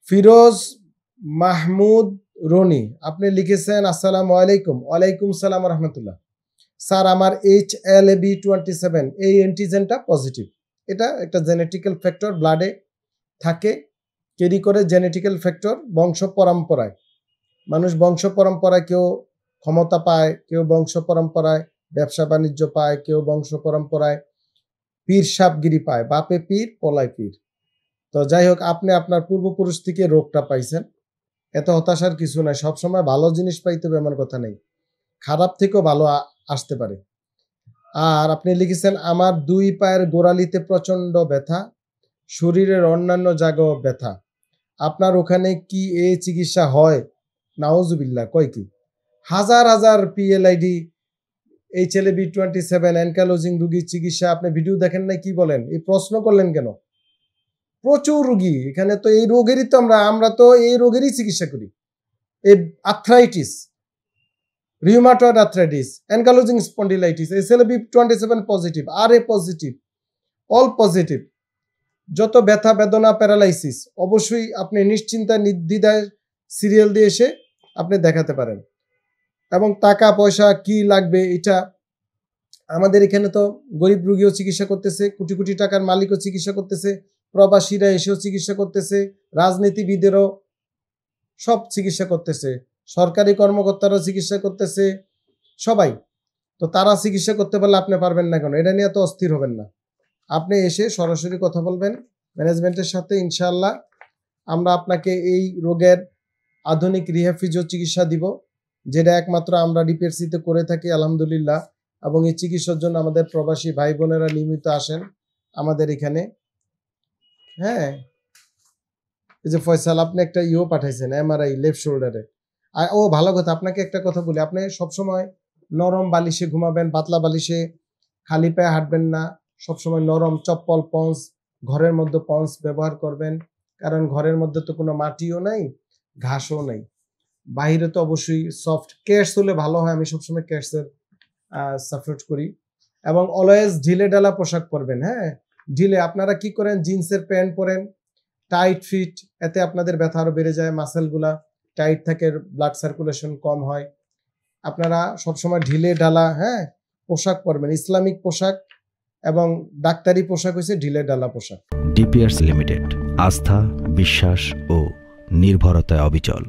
ফিরোজ মাহমুদ রনি আপনি লিখেছেন আসসালামু আলাইকুম। ওয়ালাইকুম সালাম রহমতুল্লাহ। স্যার আমার HLA-B27 এই অ্যান্টিজেনটা পজিটিভ। এটা একটা জেনেটিক্যাল ফ্যাক্টর, ব্লাডে থাকে, ক্যারি করে জেনেটিক্যাল ফ্যাক্টর বংশ পরম্পরায়। মানুষ বংশ পরম্পরায় কেউ ক্ষমতা পায়, কেউ বংশ পরম্পরায় ব্যবসা বাণিজ্য পায়, কেউ বংশ পরম্পরায় পীর সাপগিরি পায়, বাপে পীর পলায় পীর। তো যাই হোক, আপনি আপনার পূর্বপুরুষ থেকে রোগটা পাইছেন, এত হতাশার কিছু নাই। সবসময় ভালো জিনিস পাইতে হবে এমন কথা নেই, খারাপ থেকেও ভালো আসতে পারে। আর আপনি লিখেছেন আমার 2 পায়ের গোড়ালিতে প্রচন্ড ব্যথা, শরীরের অন্যান্য জায়গাও ব্যথা, আপনার ওখানে কি এই চিকিৎসা হয়? নাউজুবিল্লাহ, কয় কি? হাজার হাজার PLID HLA-B27 অ্যানকালোজিং রোগীর চিকিৎসা আপনি ভিডিও দেখেন নাই? কি বলেন, এই প্রশ্ন করলেন কেন? প্রচুর রোগী এখানে, তো এই রোগেরই তো আমরা তো এই রোগেরই চিকিৎসা করি। এই arthritis, rheumatoid arthritis, ankylosing spondylitis, HLA-B27 positive, RA positive, all positive, যত ব্যথা বেদনা প্যারালাইসিস, অবশ্যই আপনি নিশ্চিন্তায় নির্দ্বিধায় সিরিয়াল দিয়ে এসে আপনি দেখাতে পারেন। এবং টাকা পয়সা কি লাগবে, এটা আমাদের এখানে তো গরিব রোগীও চিকিৎসা করতেছে, কোটি কোটি টাকার মালিকও চিকিৎসা করতেছে, প্রবাসীরা এসেও চিকিৎসা করতেছে, রাজনীতিবিদেরও সব চিকিৎসা করতেছে, সরকারি কর্মকর্তারাও চিকিৎসা করতেছে, সবাই। তো তারা চিকিৎসা করতে পারলে আপনি পারবেন না কেন? এটা নিয়ে তো অস্থির হবেন না, আপনি এসে সরাসরি কথা বলবেন ম্যানেজমেন্টের সাথে। ইনশাআল্লাহ আমরা আপনাকে এই রোগের আধুনিক রিহ্যাব ফিজিও চিকিৎসা দিব, যেটা একমাত্র আমরা ডিপিআরসিতে করে থাকি আলহামদুলিল্লাহ। এবং এই চিকিৎসার জন্য আমাদের প্রবাসী ভাই বোনেরা নিয়মিত আসেন আমাদের এখানে। হ্যাঁ, এই যে ফয়সাল, আপনি একটা পাঠাইছেন MRI লেফট শোল্ডারে। ও ভালো কথা, আপনাকে একটা কথা বলি, আপনি সবসময় নরম বালিশে ঘুমাবেন, পাতলা বালিশে, খালি পায়ে হাঁটবেন না, সবসময় নরম চপ্পল পন্স, ঘরের মধ্যে পন্স ব্যবহার করবেন, কারণ ঘরের মধ্যে তো কোনো মাটিও নাই, ঘাসও নাই। বাহিরে তো অবশ্যই সফট ক্যাটস হলে ভালো হয়, আমি সবসময় ক্যাটসের সাপোর্ট করি। এবং অলওয়েজ ঢিলে ঢালা পোশাক পরবেন। হ্যাঁ, ঢিলে, আপনারা কি করেন, জিন্সের প্যান্ট পরেন, টাইট ফিট, এতে আপনাদের ব্যথা আরো বেড়ে যায়, মাসেলগুলা টাইট থাকে, ব্লাড সার্কুলেশন কম হয়। আপনারা সবসময় ঢিলে ঢালা পোশাক পরবেন, ইসলামিক পোশাক, এবং ডাক্তারি পোশাক হচ্ছে ঢিলে ঢালা পোশাক। ডিপিআরসি লিমিটেড, আস্থা, বিশ্বাস ও নির্ভরতায় অবিচল।